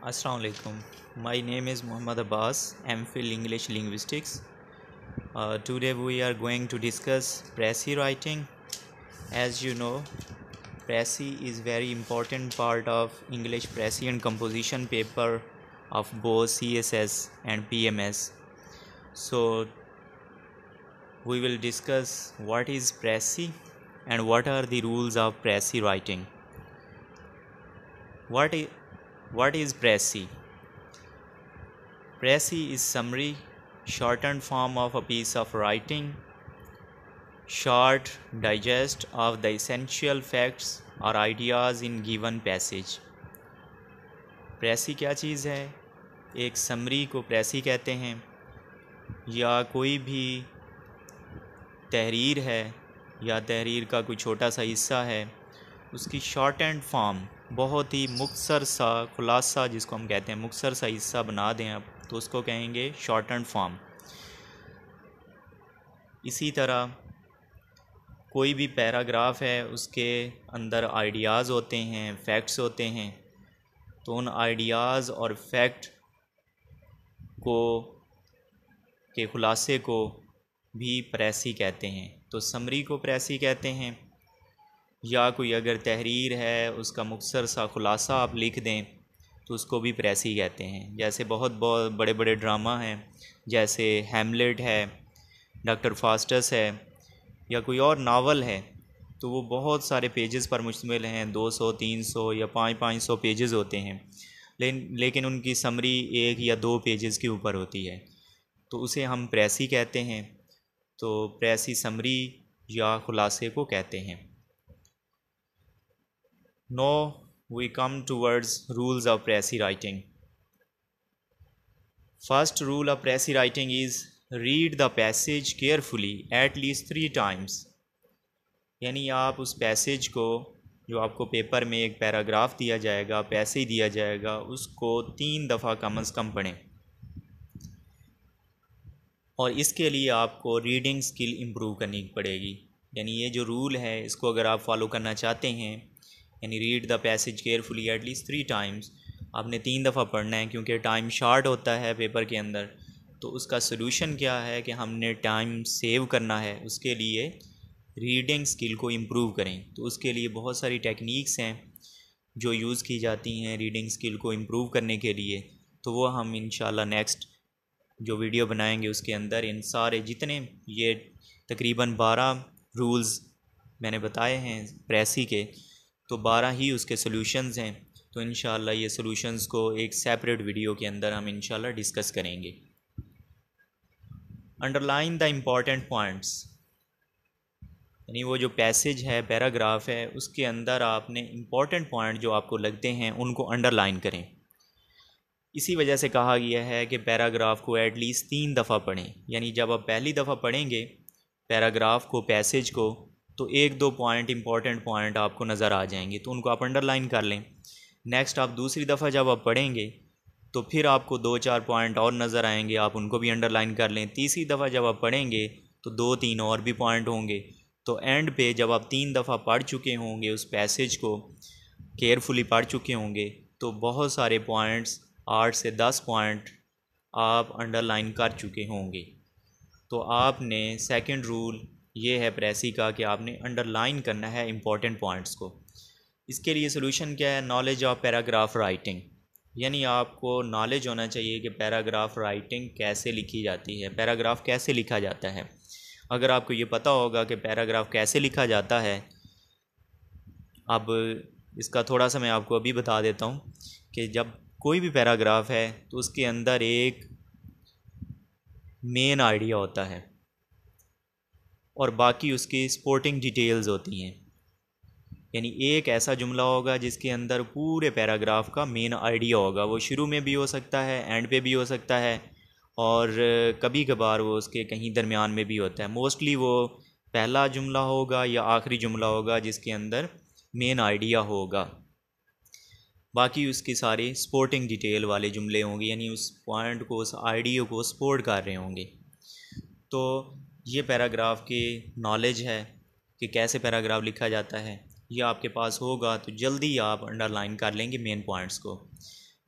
Assalamu alaikum. My name is Muhammad Abbas, MPhil English Linguistics. Today we are going to discuss Précis writing. As you know, Précis is very important part of English Précis and composition paper of both CSS and PMS. So we will discuss what is Précis and what are the rules of Précis writing. What is Précis? Précis is summary, shortened form of a piece of writing, short digest of the essential facts or ideas in given passage. Précis क्या चीज़ है? एक summary को Précis कहते हैं, या कोई भी तहरीर है या तहरीर का कोई छोटा सा हिस्सा है, उसकी शॉर्ट एंड फॉर्म बहुत ही मुख्तसर सा खुलासा, जिसको हम कहते हैं मुख्तसर सा हिस्सा बना दें आप, तो उसको कहेंगे शॉर्ट एंड फॉर्म। इसी तरह कोई भी पैराग्राफ है, उसके अंदर आइडियाज़ होते हैं, फैक्ट्स होते हैं, तो उन आइडियाज़ और फैक्ट को के खुलासे को भी Précis कहते हैं। तो समरी को Précis कहते हैं, या कोई अगर तहरीर है उसका मुख्तसर सा खुलासा आप लिख दें तो उसको भी Précis कहते हैं। जैसे बहुत बड़े बड़े ड्रामा हैं, जैसे हैमलेट है, डॉक्टर फास्टस है, या कोई और नावल है, तो वो बहुत सारे पेजेस पर मुश्तमिल हैं, 200, 300 या 500 पेजेस होते हैं, लेकिन उनकी समरी 1 या 2 पेजेस के ऊपर होती है, तो उसे हम Précis कहते हैं। तो Précis समरी या खुलासे को कहते हैं। Now we come towards rules of Précis writing. First rule of Précis writing is read the passage carefully at least 3 times. यानी आप उस पैसेज को, जो आपको पेपर में एक पैराग्राफ दिया जाएगा, पैसेज दिया जाएगा, उसको 3 दफ़ा कम से कम पढ़ें। और इसके लिए आपको रीडिंग स्किल इम्प्रूव करनी पड़ेगी। यानी ये जो रूल है, इसको अगर आप फॉलो करना चाहते हैं, यानी read the passage carefully at least 3 times, आपने 3 दफ़ा पढ़ना है, क्योंकि टाइम शॉर्ट होता है पेपर के अंदर। तो उसका सलूशन क्या है कि हमने टाइम सेव करना है, उसके लिए रीडिंग स्किल को इम्प्रूव करें। तो उसके लिए बहुत सारी टेक्निक्स हैं जो यूज़ की जाती हैं रीडिंग स्किल को इम्प्रूव करने के लिए। तो वो हम इंशाल्लाह नेक्स्ट जो वीडियो बनाएंगे उसके अंदर इन सारे जितने ये तकरीबन 12 रूल्स मैंने बताए हैं Précis के, तो 12 ही उसके सॉल्यूशंस हैं। तो इंशाल्लाह ये सॉल्यूशंस को एक सेपरेट वीडियो के अंदर हम इंशाल्लाह डिस्कस करेंगे। अंडरलाइन द इम्पॉर्टेंट पॉइंट्स, यानी वो जो पैसेज है, पैराग्राफ है, उसके अंदर आपने इम्पॉर्टेंट पॉइंट जो आपको लगते हैं उनको अंडरलाइन करें। इसी वजह से कहा गया है कि पैराग्राफ को एटलीस्ट 3 दफ़ा पढ़ें। यानी जब आप पहली दफ़ा पढ़ेंगे पैराग्राफ को, पैसेज को, तो 1-2 पॉइंट इंपॉर्टेंट पॉइंट आपको नज़र आ जाएंगे, तो उनको आप अंडरलाइन कर लें। नेक्स्ट आप दूसरी दफ़ा जब आप पढ़ेंगे तो फिर आपको 2-4 पॉइंट और नज़र आएंगे, आप उनको भी अंडरलाइन कर लें। तीसरी दफ़ा जब आप पढ़ेंगे तो 2-3 और भी पॉइंट होंगे। तो एंड पे जब आप 3 दफ़ा पढ़ चुके होंगे, उस पैसेज को केयरफुली पढ़ चुके होंगे, तो बहुत सारे पॉइंट्स, 8 से 10 पॉइंट आप अंडरलाइन कर चुके होंगे। तो आपने सेकंड रूल ये है Précis का कि आपने अंडरलाइन करना है इम्पॉर्टेंट पॉइंट्स को। इसके लिए सॉल्यूशन क्या है? नॉलेज ऑफ पैराग्राफ राइटिंग, यानी आपको नॉलेज होना चाहिए कि पैराग्राफ राइटिंग कैसे लिखी जाती है, पैराग्राफ कैसे लिखा जाता है। अगर आपको ये पता होगा कि पैराग्राफ कैसे लिखा जाता है, अब इसका थोड़ा सा मैं आपको अभी बता देता हूँ कि जब कोई भी पैराग्राफ है तो उसके अंदर एक मेन आइडिया होता है और बाकी उसकी सपोर्टिंग डिटेल्स होती हैं। यानी एक ऐसा जुमला होगा जिसके अंदर पूरे पैराग्राफ का मेन आइडिया होगा। वो शुरू में भी हो सकता है, एंड पे भी हो सकता है, और कभी कभार वो उसके कहीं दरमियान में भी होता है। मोस्टली वो पहला जुमला होगा या आखिरी जुमला होगा जिसके अंदर मेन आइडिया होगा, बाकी उसके सारे सपोर्टिंग डिटेल वाले जुमले होंगे, यानी उस पॉइंट को, उस आइडिया को सपोर्ट कर रहे होंगे। तो ये पैराग्राफ की नॉलेज है कि कैसे पैराग्राफ लिखा जाता है, ये आपके पास होगा तो जल्दी आप अंडरलाइन कर लेंगे मेन पॉइंट्स को।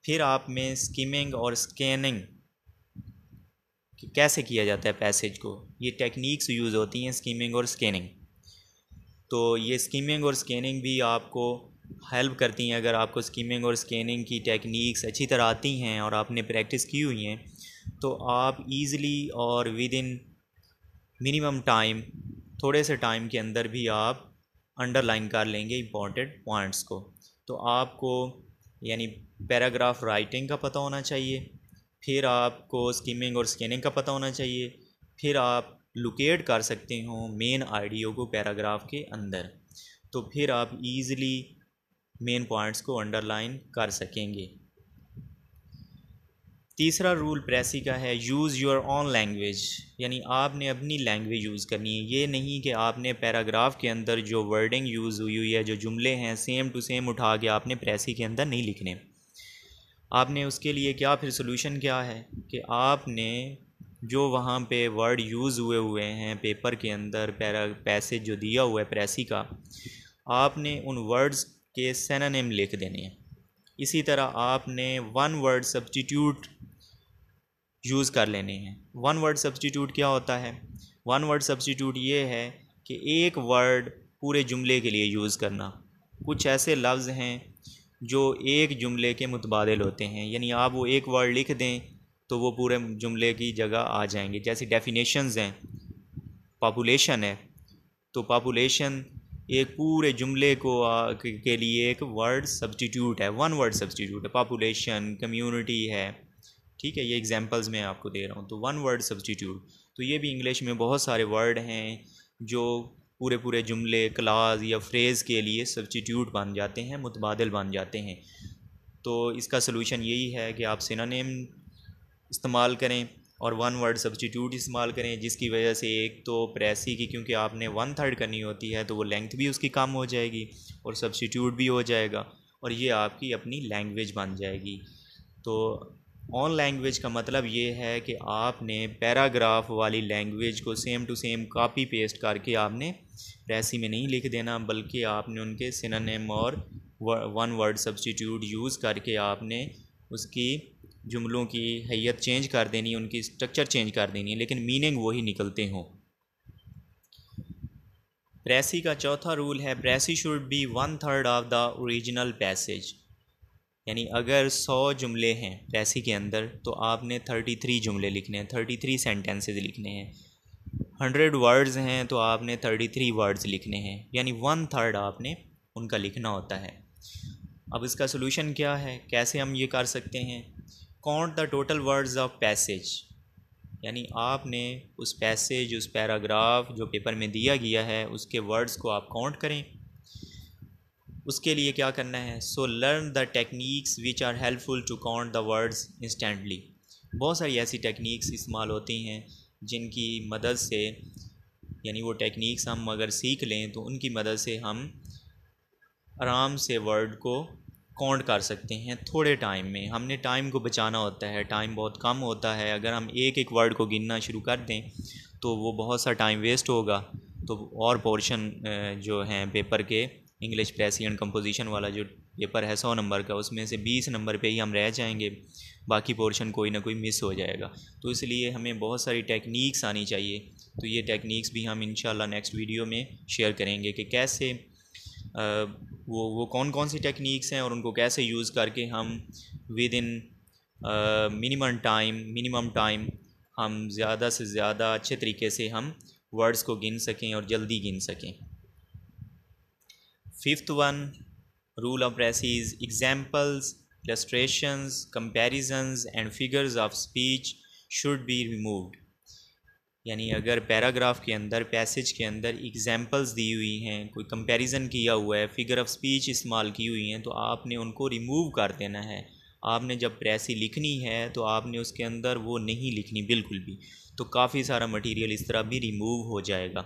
फिर आप में स्किमिंग और स्कैनिंग कि कैसे किया जाता है पैसेज को, ये टेक्निक्स यूज़ होती हैं स्किमिंग और स्कैनिंग। तो ये स्किमिंग और स्कैनिंग भी आपको हेल्प करती हैं। अगर आपको स्किमिंग और स्कैनिंग की टेक्निक्स अच्छी तरह आती हैं और आपने प्रैक्टिस की हुई हैं तो आप इजीली और विद इन मिनिमम टाइम, थोड़े से टाइम के अंदर भी आप अंडरलाइन कर लेंगे इम्पॉर्टेंट पॉइंट्स को। तो आपको यानी पैराग्राफ राइटिंग का पता होना चाहिए, फिर आपको स्किमिंग और स्कैनिंग का पता होना चाहिए, फिर आप लोकेट कर सकते हो मेन आइडिया को पैराग्राफ के अंदर, तो फिर आप इजीली मेन पॉइंट्स को अंडरलाइन कर सकेंगे। तीसरा रूल प्रेसी का है यूज़ योर ओन लैंग्वेज, यानी आपने अपनी लैंग्वेज यूज़ करनी है। ये नहीं कि आपने पैराग्राफ के अंदर जो वर्डिंग यूज़ हुई हुई है, जो जुमले हैं, सेम टू सेम उठा के आपने प्रेसी के अंदर नहीं लिखने। आपने उसके लिए क्या, फिर सोल्यूशन क्या है कि आपने जो वहाँ पे वर्ड यूज़ हुए हुए हैं पेपर के अंदर, पैसेज जो दिया हुआ है प्रेसी का, आपने उन वर्ड्स के सिनोनिम लिख देने हैं। इसी तरह आपने वन वर्ड सब्स्टिट्यूट यूज़ कर लेने हैं। वन वर्ड सब्स्टिट्यूट क्या होता है? वन वर्ड सब्स्टिट्यूट ये है कि एक वर्ड पूरे जुमले के लिए यूज़ करना। कुछ ऐसे लफ्ज़ हैं जो एक जुमले के मुतबादिल होते हैं, यानी आप वो एक वर्ड लिख दें तो वो पूरे जुमले की जगह आ जाएंगे। जैसे डेफिनेशंस हैं, पॉपुलेशन है, तो पॉपुलेशन एक पूरे जुमले को के लिए एक वर्ड सब्स्टिट्यूट है, वन वर्ड सब्स्टिट्यूट है। पॉपुलेशन, कम्युनिटी है, ठीक है, ये एग्जांपल्स मैं आपको दे रहा हूँ। तो वन वर्ड सब्स्टिट्यूट, तो ये भी इंग्लिश में बहुत सारे वर्ड हैं जो पूरे पूरे जुमले, क्लास या फ्रेज़ के लिए सब्स्टिट्यूट बन जाते हैं, मुतबादिल बन जाते हैं। तो इसका सलूशन यही है कि आप सिनोनिम इस्तेमाल करें और वन वर्ड सब्स्टिट्यूट इस्तेमाल करें, जिसकी वजह से एक तो प्रेसी की, क्योंकि आपने 1/3 करनी होती है तो वो लेंथ भी उसकी कम हो जाएगी और सब्स्टिट्यूट भी हो जाएगा और ये आपकी अपनी लैंग्वेज बन जाएगी। तो ऑन लैंग्वेज का मतलब ये है कि आपने पैराग्राफ वाली लैंग्वेज को same to same copy paste करके आपने प्रेसी में नहीं लिख देना, बल्कि आपने उनके सिनोनिम और वन वर्ड सब्स्टिट्यूट यूज़ करके आपने उसकी जुमलों की हैयत चेंज कर देनी है, उनकी स्ट्रक्चर चेंज कर देनी है, लेकिन मीनिंग वही निकलते हों। प्रेसी का चौथा रूल है precis should be 1/3 of the original passage, यानी अगर 100 जुमले हैं प्रेसी के अंदर तो आपने 33 जुमले लिखने हैं, 33 सेंटेंसेस लिखने हैं। 100 वर्ड्स हैं तो आपने 33 वर्ड्स लिखने हैं, यानी 1/3 आपने उनका लिखना होता है। अब इसका सोल्यूशन क्या है, कैसे हम ये कर सकते हैं? Count the total words of passage, यानी आपने उस पैसेज, उस पैराग्राफ जो पेपर में दिया गया है उसके वर्ड्स को आप काउंट करें। उसके लिए क्या करना है? So learn the techniques which are helpful to count the words instantly. बहुत सारी ऐसी टेक्निक्स इस्तेमाल होती हैं जिनकी मदद से, यानी वो टेक्निक्स हम अगर सीख लें तो उनकी मदद से हम आराम से वर्ड को काउंट कर सकते हैं थोड़े टाइम में। हमने टाइम को बचाना होता है, टाइम बहुत कम होता है। अगर हम एक एक वर्ड को गिनना शुरू कर दें तो वो बहुत सा टाइम वेस्ट होगा। तो और पोर्शन जो हैं पेपर के, इंग्लिश प्रेसी एंड कंपोजिशन वाला जो पेपर है 100 नंबर का, उसमें से 20 नंबर पे ही हम रह जाएंगे, बाकी पोर्शन कोई ना कोई मिस हो जाएगा। तो इसलिए हमें बहुत सारी टेक्निक्स आनी चाहिए। तो ये टेक्निक्स भी हम इंशाल्लाह नेक्स्ट वीडियो में शेयर करेंगे कि कैसे वो कौन कौन सी टेक्निक्स हैं और उनको कैसे यूज़ करके हम विद इन मिनिमम टाइम हम ज़्यादा से ज़्यादा अच्छे तरीके से हम वर्ड्स को गिन सकें और जल्दी गिन सकें। Fifth one rule of precis is examples, illustrations, comparisons and figures of speech should be removed, यानी अगर पैराग्राफ के अंदर, पैसेज के अंदर एग्जाम्पल्स दी हुई हैं, कोई कंपैरिजन किया हुआ है, फिगर ऑफ स्पीच इस्तेमाल की हुई हैं, तो आपने उनको रिमूव कर देना है। आपने जब प्रेसी लिखनी है तो आपने उसके अंदर वो नहीं लिखनी बिल्कुल भी, तो काफ़ी सारा मटेरियल इस तरह भी रिमूव हो जाएगा।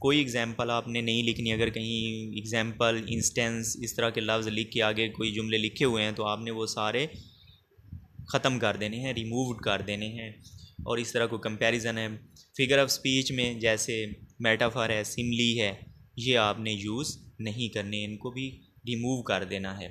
कोई एग्जाम्पल आपने नहीं लिखनी। अगर कहीं एग्जाम्पल, इंस्टेंस इस तरह के लफ्ज़ लिख के आगे कोई जुमले लिखे हुए हैं तो आपने वो सारे ख़त्म कर देने हैं, रिमूव कर देने हैं। और इस तरह कोई कंपैरिजन है, फिगर ऑफ स्पीच में जैसे मेटाफर है, सिमली है, ये आपने यूज़ नहीं करने, इनको भी रिमूव कर देना है।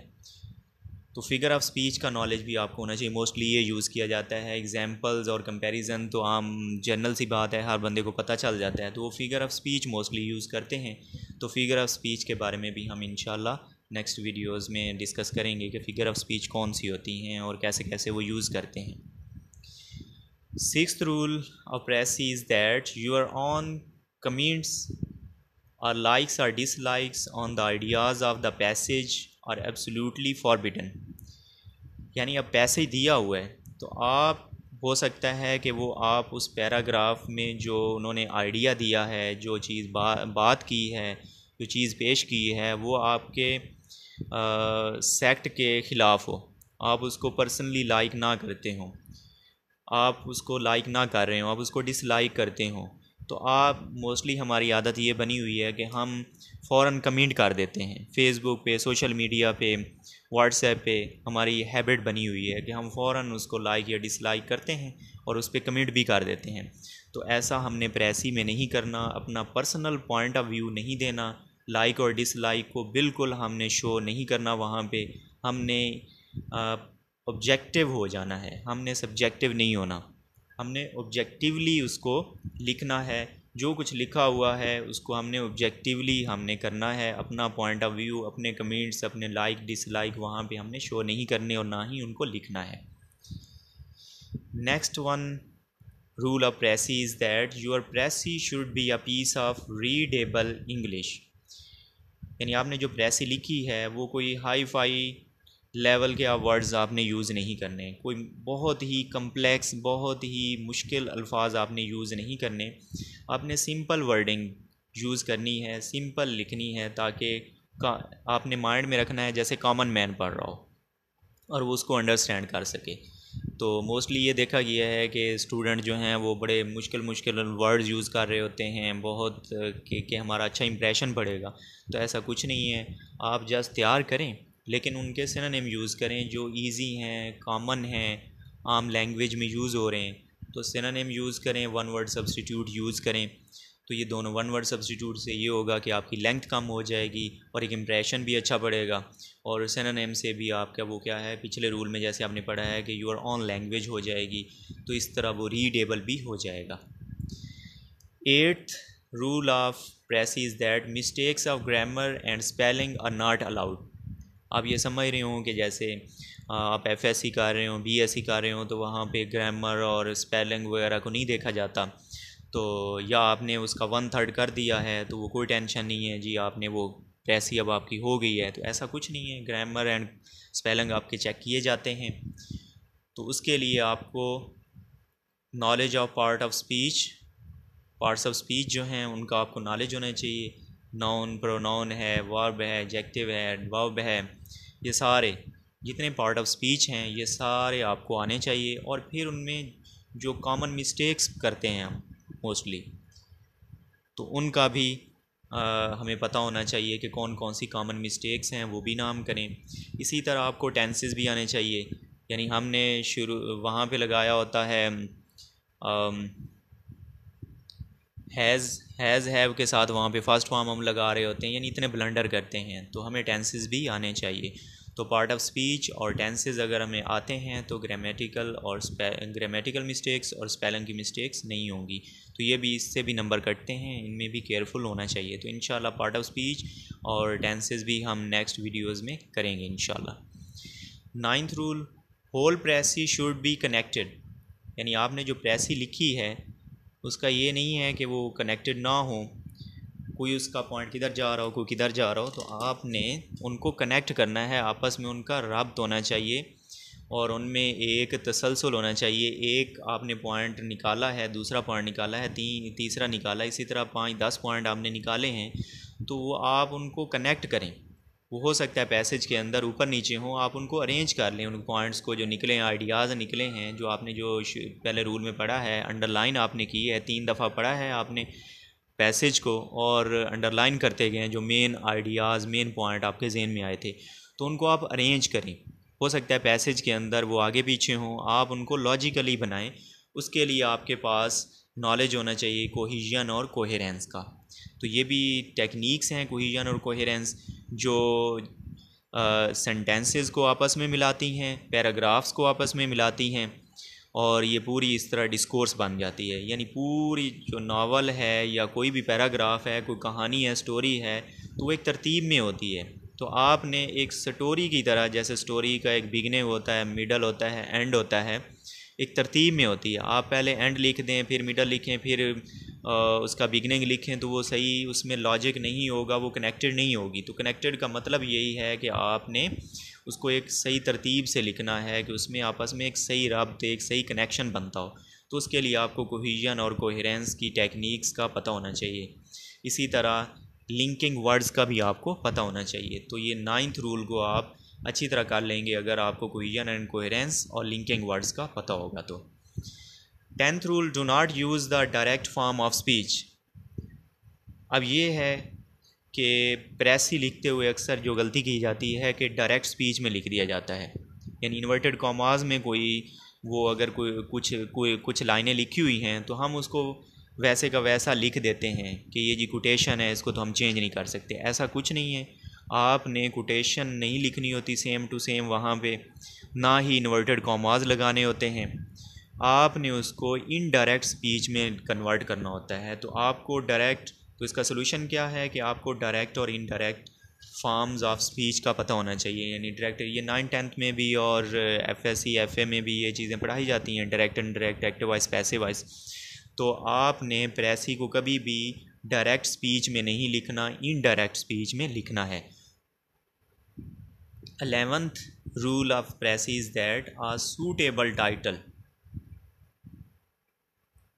तो फिगर ऑफ स्पीच का नॉलेज भी आपको होना चाहिए। मोस्टली ये यूज़ किया जाता है। एग्जांपल्स और कंपैरिजन तो आम जनरल सी बात है, हर बंदे को पता चल जाता है, तो वो figure of speech mostly use करते हैं। तो फिगर ऑफ स्पीच के बारे में भी हम इंशाल्लाह नेक्स्ट वीडियोज़ में डिस्कस करेंगे कि फ़िगर ऑफ स्पीच कौन सी होती हैं और कैसे कैसे वो यूज़ करते हैं। Sixth rule of press is that your on comments or likes or dislikes on the ideas of the passage are absolutely forbidden। यानी अब पैसेज दिया हुआ है तो आप हो सकता है कि वो आप उस पैराग्राफ में जो उन्होंने आइडिया दिया है, जो चीज़ बात की है, जो चीज़ पेश की है, वो आपके सेक्ट के ख़िलाफ़ हो, आप उसको पर्सनली लाइक ना करते हो, आप उसको लाइक ना कर रहे हो, आप उसको डिसलाइक करते हो, तो आप मोस्टली हमारी आदत ये बनी हुई है कि हम फ़ौरन कमेंट कर देते हैं। फेसबुक पे, सोशल मीडिया पे, व्हाट्सएप पे हमारी ये हैबिट बनी हुई है कि हम फ़ौरन उसको लाइक या डिसलाइक करते हैं और उस पर कमेंट भी कर देते हैं। तो ऐसा हमने प्रेसी में नहीं करना, अपना पर्सनल पॉइंट ऑफ व्यू नहीं देना, लाइक और डिसलाइक को बिल्कुल हमने शो नहीं करना वहाँ पे। हमने ऑब्जेक्टिव हो जाना है, हमने सब्जेक्टिव नहीं होना। हमने ऑब्जेक्टिवली उसको लिखना है, जो कुछ लिखा हुआ है उसको हमने ऑब्जेक्टिवली हमने करना है। अपना पॉइंट ऑफ व्यू, अपने कमेंट्स, अपने लाइक डिसलाइक वहाँ पे हमने शो नहीं करने और ना ही उनको लिखना है। Next one rule of precis is that your precis should be a piece of readable English. यानी आपने जो प्रेसी लिखी है वो कोई हाई फाई लेवल के आप वर्ड्स आपने यूज़ नहीं करने, कोई बहुत ही कम्प्लेक्स, बहुत ही मुश्किल अल्फाज आपने यूज़ नहीं करने। आपने सिंपल वर्डिंग यूज़ करनी है, सिंपल लिखनी है, ताकि आपने माइंड में रखना है जैसे कॉमन मैन पढ़ रहा हो और वो उसको अंडरस्टैंड कर सके। तो मोस्टली ये देखा गया है कि स्टूडेंट जो हैं वो बड़े मुश्किल वर्ड्स यूज़ कर रहे होते हैं बहुत कि हमारा अच्छा इंप्रेशन पड़ेगा। तो ऐसा कुछ नहीं है, आप जस्ट तैयार करें लेकिन उनके सिनोनिम यूज़ करें जो इजी हैं, कॉमन हैं, आम लैंग्वेज में यूज़ हो रहे हैं। तो सिनोनिम यूज़ करें, वन वर्ड सब्स्टिट्यूट यूज़ करें। तो ये दोनों वन वर्ड सब्स्टिट्यूट से ये होगा कि आपकी लेंथ कम हो जाएगी और एक इम्प्रेशन भी अच्छा पड़ेगा। और सिनोनिम से भी आपका वो क्या है, पिछले रूल में जैसे आपने पढ़ा है कि योर ऑन लैंग्वेज हो जाएगी, तो इस तरह वो रीडेबल भी हो जाएगा। Eighth rule of press is that mistakes of grammar and spelling are not allowed. आप ये समझ रहे हो कि जैसे आप एफएससी कर रहे हो, बीएससी कर रहे हो, तो वहाँ पे ग्रामर और स्पेलिंग वगैरह को नहीं देखा जाता। तो या आपने उसका 1/3 कर दिया है तो वो कोई टेंशन नहीं है जी, आपने वो प्रेसी अब आपकी हो गई है। तो ऐसा कुछ नहीं है, ग्रामर एंड स्पेलिंग आपके चेक किए जाते हैं। तो उसके लिए आपको knowledge of parts of speech जो हैं उनका आपको नॉलेज होना चाहिए। नाउन, प्रोनाउन है, वर्ब है, एडजेक्टिव है, एडवर्ब है, ये सारे जितने पार्ट ऑफ स्पीच हैं ये सारे आपको आने चाहिए। और फिर उनमें जो कॉमन मिस्टेक्स करते हैं हम मोस्टली, तो उनका भी हमें पता होना चाहिए कि कौन कौन सी कॉमन मिस्टेक्स हैं, वो भी नाम करें। इसी तरह आपको टेंसेस भी आने चाहिए। यानी हमने शुरू वहाँ पे लगाया होता है हैज़ हैव के साथ वहाँ पे फर्स्ट फॉर्म हम लगा रहे होते हैं, यानी इतने ब्लंडर करते हैं। तो हमें टेंसेस भी आने चाहिए। तो पार्ट ऑफ स्पीच और टेंसेस अगर हमें आते हैं तो ग्रामेटिकल मिस्टेक्स और स्पेलिंग की मिस्टेक्स नहीं होंगी। तो ये भी, इससे भी नंबर कटते हैं, इनमें भी केयरफुल होना चाहिए। तो इंशाल्लाह पार्ट ऑफ स्पीच और टेंसेस भी हम नेक्स्ट वीडियोज़ में करेंगे इंशाल्लाह। Ninth rule, whole precis should be connected. यानी आपने जो प्रेसी लिखी है उसका ये नहीं है कि वो कनेक्टेड ना हो, कोई उसका पॉइंट किधर जा रहा हो, कोई किधर जा रहा हो, तो आपने उनको कनेक्ट करना है, आपस में उनका रब्त होना चाहिए और उनमें एक तसलसल होना चाहिए। एक आपने पॉइंट निकाला है, दूसरा पॉइंट निकाला है, तीसरा निकाला, इसी तरह 5-10 पॉइंट आपने निकाले हैं, तो वो आप उनको कनेक्ट करें। वो हो सकता है पैसेज के अंदर ऊपर नीचे हो, आप उनको अरेंज कर लें, उन पॉइंट्स को जो निकले हैं, आइडियाज़ निकले हैं, जो आपने जो पहले रूल में पढ़ा है, अंडरलाइन आपने की है, 3 दफ़ा पढ़ा है आपने पैसेज को और अंडरलाइन करते गए जो मेन आइडियाज़, मेन पॉइंट आपके जहन में आए थे, तो उनको आप अरेंज करें। हो सकता है पैसेज के अंदर वो आगे पीछे हों, आप उनको लॉजिकली बनाएं। उसके लिए आपके पास नॉलेज होना चाहिए कोहेजन और कोहेरेंस का। तो ये भी टेक्निक्स हैं, कोहेजन और कोहेरेंस, जो सेंटेंसेस को आपस में मिलाती हैं, पैराग्राफ्स को आपस में मिलाती हैं, और ये पूरी इस तरह डिस्कोर्स बन जाती है। यानी पूरी जो नावल है या कोई भी पैराग्राफ है, कोई कहानी है, स्टोरी है, तो वो एक तरतीब में होती है। तो आपने एक स्टोरी की तरह, जैसे स्टोरी का एक बिगनिंग होता है, मिडल होता है, एंड होता है, एक तरतीब में होती है। आप पहले एंड लिख दें, फिर मिडल लिखें, फिर उसका बिगनिंग लिखें, तो वो सही उसमें लॉजिक नहीं होगा, वो कनेक्टेड नहीं होगी। तो कनेक्टेड का मतलब यही है कि आपने उसको एक सही तरतीब से लिखना है कि उसमें आपस में एक सही रब्त, एक सही कनेक्शन बनता हो। तो उसके लिए आपको कोहेजन और कोहेरेंस की टेक्निक्स का पता होना चाहिए। इसी तरह लिंकिंग वर्ड्स का भी आपको पता होना चाहिए। तो ये 9th रूल को आप अच्छी तरह कर लेंगे अगर आपको कोहेजन एंड कोहेरेंस और लिंकिंग वर्ड्स का पता होगा। तो 10th rule, do not use the direct form of speech. अब ये है कि प्रेसी लिखते हुए अक्सर जो गलती की जाती है कि डायरेक्ट स्पीच में लिख दिया जाता है। यानी इन्वर्टेड कॉमास में कोई वो अगर कोई कुछ लाइनें लिखी हुई हैं तो हम उसको वैसे का वैसा लिख देते हैं कि ये जी कोटेशन है, इसको तो हम चेंज नहीं कर सकते। ऐसा कुछ नहीं है। आपने कोटेशन नहीं लिखनी होती सेम टू सेम वहाँ पे, ना ही इन्वर्टेड कॉमास लगाने होते हैं। आपने उसको इनडायरेक्ट स्पीच में कन्वर्ट करना होता है। तो आपको डायरेक्ट, तो इसका सोल्यूशन क्या है कि आपको डायरेक्ट और इनडायरेक्ट फॉर्म्स ऑफ स्पीच का पता होना चाहिए। यानी डायरेक्ट, ये 9th-10th में भी और FSC FA में भी ये चीज़ें पढ़ाई जाती हैं, direct indirect, active voice, passive voice. तो आपने प्रेसी को कभी भी डायरेक्ट स्पीच में नहीं लिखना, इनडायरेक्ट स्पीच में लिखना है। 11th rule of precis is that a suitable title,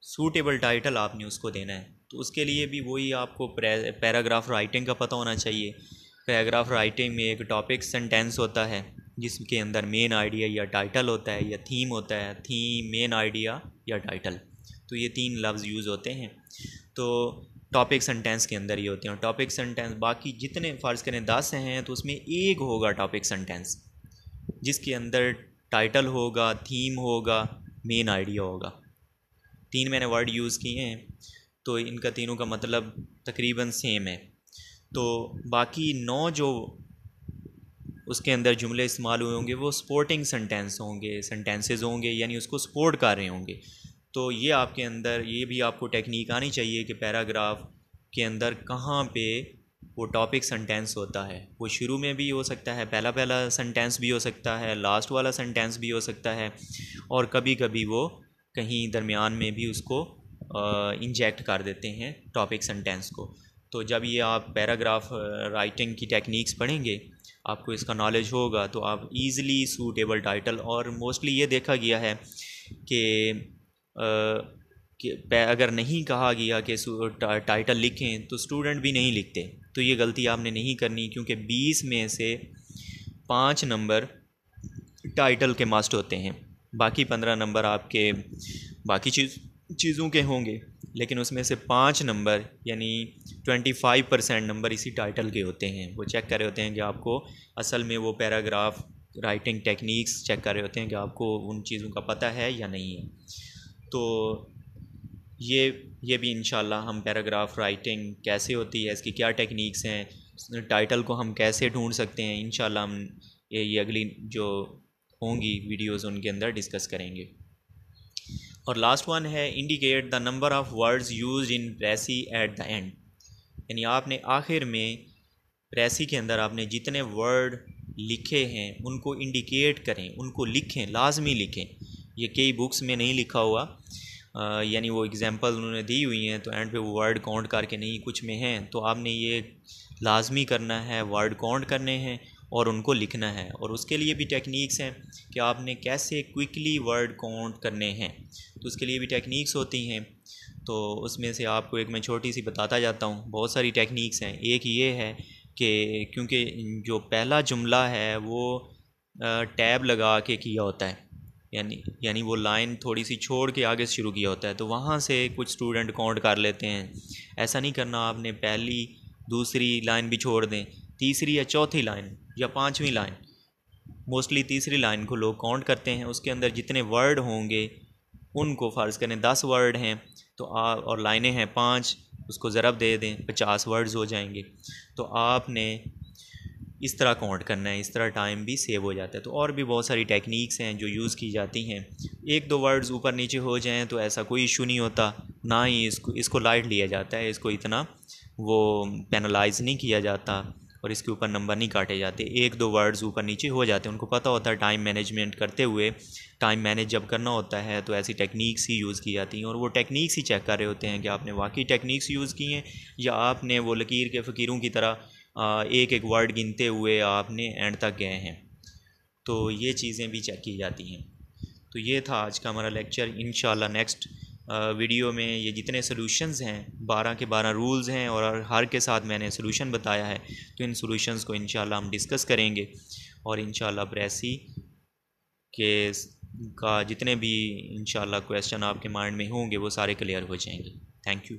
suitable title आपने उसको देना है। तो उसके लिए भी वही आपको पैराग्राफ राइटिंग का पता होना चाहिए। पैराग्राफ राइटिंग में एक टॉपिक सेंटेंस होता है जिसके अंदर मेन आइडिया या टाइटल होता है, या थीम होता है, थीम, मेन आइडिया या टाइटल। तो ये 3 लफ्ज़ यूज़ होते हैं। तो टॉपिक सेंटेंस के अंदर ही होते हैं। टॉपिक सेंटेंस बाकी जितने फ़र्ज़ करें 10 हैं तो उसमें एक होगा टॉपिक सेंटेंस जिसके अंदर टाइटल होगा, थीम होगा, मेन आइडिया होगा। 3 मैंने वर्ड यूज़ किए हैं तो इनका तीनों का मतलब तकरीबन सेम है। तो बाकी 9 जो उसके अंदर जुमले इस्तेमाल हुए होंगे वो सपोर्टिंग सेंटेंसेस होंगे, यानी उसको सपोर्ट कर रहे होंगे। तो ये आपके अंदर, ये भी आपको टेक्निक आनी चाहिए कि पैराग्राफ के अंदर कहाँ पे वो टॉपिक सेंटेंस होता है। वो शुरू में भी हो सकता है, पहला सेंटेंस भी हो सकता है, लास्ट वाला सेंटेंस भी हो सकता है, और कभी कभी वो कहीं दरमियान में भी उसको इंजेक्ट कर देते हैं टॉपिक सेंटेंस को। तो जब ये आप पैराग्राफ राइटिंग की टेक्निक्स पढ़ेंगे, आपको इसका नॉलेज होगा, तो आप इजीली सूटेबल टाइटल, और मोस्टली ये देखा गया है कि अगर नहीं कहा गया कि टाइटल लिखें तो स्टूडेंट भी नहीं लिखते। तो ये गलती आपने नहीं करनी, क्योंकि 20 में से 5 नंबर टाइटल के मस्ट होते हैं, बाकी 15 नंबर आपके बाकी चीज़ों के होंगे, लेकिन उसमें से 5 नंबर यानी 25% नंबर इसी टाइटल के होते हैं। वो चेक कर रहे होते हैं कि आपको असल में वो पैराग्राफ राइटिंग टेक्निक्स चेक कर रहे होते हैं कि आपको उन चीज़ों का पता है या नहीं है। तो ये भी इंशाल्लाह हम पैराग्राफ राइटिंग कैसे होती है, इसकी क्या टेक्निक्स हैं, टाइटल को हम कैसे ढूंढ सकते हैं, इंशाल्लाह हम ये अगली जो होंगी वीडियोस उनके अंदर डिस्कस करेंगे। और लास्ट वन है indicate the number of words used in precis at the end. यानी आपने आखिर में प्रेसी के अंदर आपने जितने वर्ड लिखे हैं उनको इंडिकेट करें, उनको लिखें, लाजमी लिखें। ये कई बुक्स में नहीं लिखा हुआ, यानी वो एग्जांपल उन्होंने दी हुई हैं तो एंड पे वो वर्ड काउंट करके नहीं, कुछ में हैं तो आपने ये लाजमी करना है, वर्ड काउंट करने हैं और उनको लिखना है। और उसके लिए भी टेक्निक्स हैं कि आपने कैसे क्विकली वर्ड काउंट करने हैं, तो उसके लिए भी टेक्निक्स होती हैं। तो उसमें से आपको एक मैं छोटी सी बताता जाता हूँ। बहुत सारी टेक्निक्स हैं। एक ये है कि क्योंकि जो पहला जुमला है वो टैब लगा के किया होता है, यानी वो लाइन थोड़ी सी छोड़ के आगे से शुरू किया होता है, तो वहाँ से कुछ स्टूडेंट काउंट कर लेते हैं। ऐसा नहीं करना, आपने पहली दूसरी लाइन भी छोड़ दें, तीसरी या चौथी लाइन या 5वीं लाइन, मोस्टली तीसरी लाइन को लोग काउंट करते हैं। उसके अंदर जितने वर्ड होंगे उनको फ़र्ज़ करें 10 वर्ड हैं तो और लाइनें हैं 5, उसको ज़रब दे दें, 50 वर्ड्स हो जाएंगे। तो आपने इस तरह काउंट करना है, इस तरह टाइम भी सेव हो जाता है। तो और भी बहुत सारी टेक्निक्स हैं जो यूज़ की जाती हैं। एक दो वर्ड्स ऊपर नीचे हो जाएं तो ऐसा कोई इशू नहीं होता, ना ही इसको लाइट लिया जाता है, इसको इतना वो पेनलाइज नहीं किया जाता और इसके ऊपर नंबर नहीं काटे जाते। एक दो वर्ड्स ऊपर नीचे हो जाते हैं, उनको पता होता है टाइम मैनेजमेंट करते हुए, टाइम मैनेज जब करना होता है तो ऐसी टेक्निक्स ही यूज़ की जाती हैं और वो टेक्निक्स ही चेक कर रहे होते हैं कि आपने वाकई टेक्निक्स यूज़ की हैं या आपने वो लकीर के फ़कीरों की तरह एक एक वर्ड गिनते हुए आपने एंड तक गए हैं। तो ये चीज़ें भी चेक की जाती हैं। तो ये था आज का हमारा लेक्चर। इंशाल्लाह नेक्स्ट वीडियो में ये जितने सॉल्यूशंस हैं 12 के 12 रूल्स हैं और हर के साथ मैंने सॉल्यूशन बताया है, तो इन सॉल्यूशंस को इंशाल्लाह हम डिस्कस करेंगे और इंशाल्लाह प्रेसी के का जितने भी इंशाल्लाह क्वेश्चन आपके माइंड में होंगे वो सारे क्लियर हो जाएंगे। Thank you.